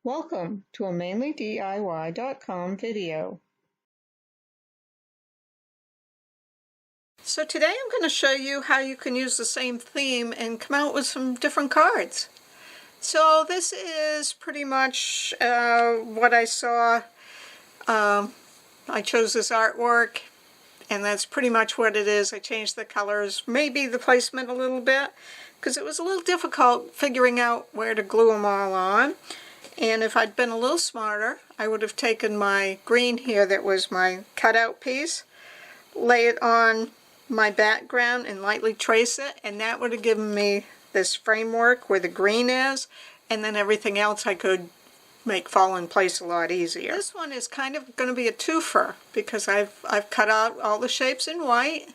Welcome to a MainelyDIY.com video. So today I'm going to show you how you can use the same theme and come out with some different cards. So this is pretty much what I saw. I chose this artwork and that's pretty much what it is. I changed the colors, maybe the placement a little bit, because it was a little difficult figuring out where to glue them all on. And if I'd been a little smarter, I would have taken my green here that was my cutout piece, lay it on my background and lightly trace it, and that would have given me this framework where the green is, and then everything else I could make fall in place a lot easier. This one is kind of going to be a twofer because I've cut out all the shapes in white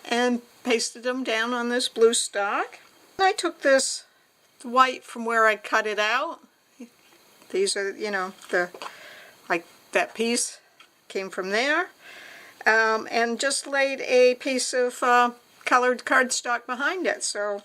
and pasted them down on this blue stock. And I took this white from where I cut it out. These are, you know, that piece came from there, and just laid a piece of colored cardstock behind it, so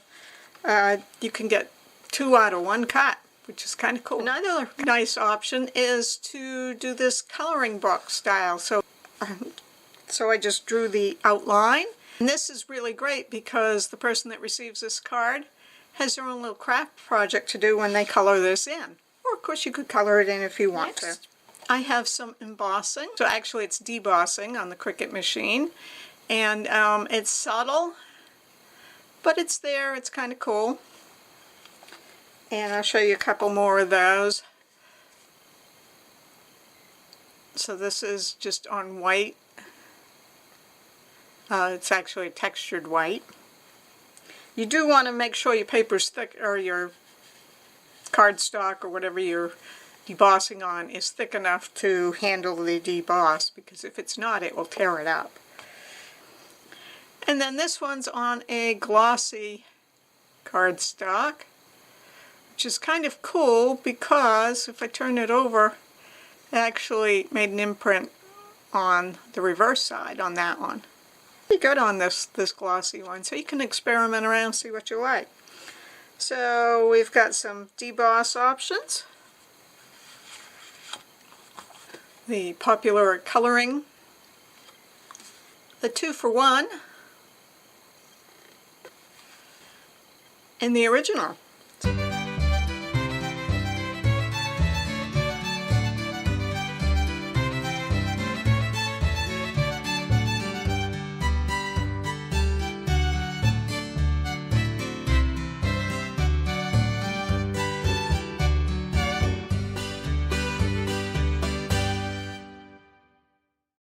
you can get two out of one cut, which is kind of cool. Another nice option is to do this coloring book style. So I just drew the outline, and this is really great because the person that receives this card has their own little craft project to do when they color this in. Or of course you could color it in if you want to. I have some embossing. So actually it's debossing on the Cricut machine. And it's subtle, but it's there. It's kind of cool. And I'll show you a couple more of those. So this is just on white. It's actually textured white. You do want to make sure your paper's thick, or your cardstock or whatever you're debossing on is thick enough to handle the deboss, because if it's not, it will tear it up. And then this one's on a glossy cardstock, which is kind of cool because if I turn it over, it actually made an imprint on the reverse side on that one. Pretty good on this glossy one, so you can experiment around, see what you like. So we've got some deboss options. The popular coloring, the 2-for-1, and the original.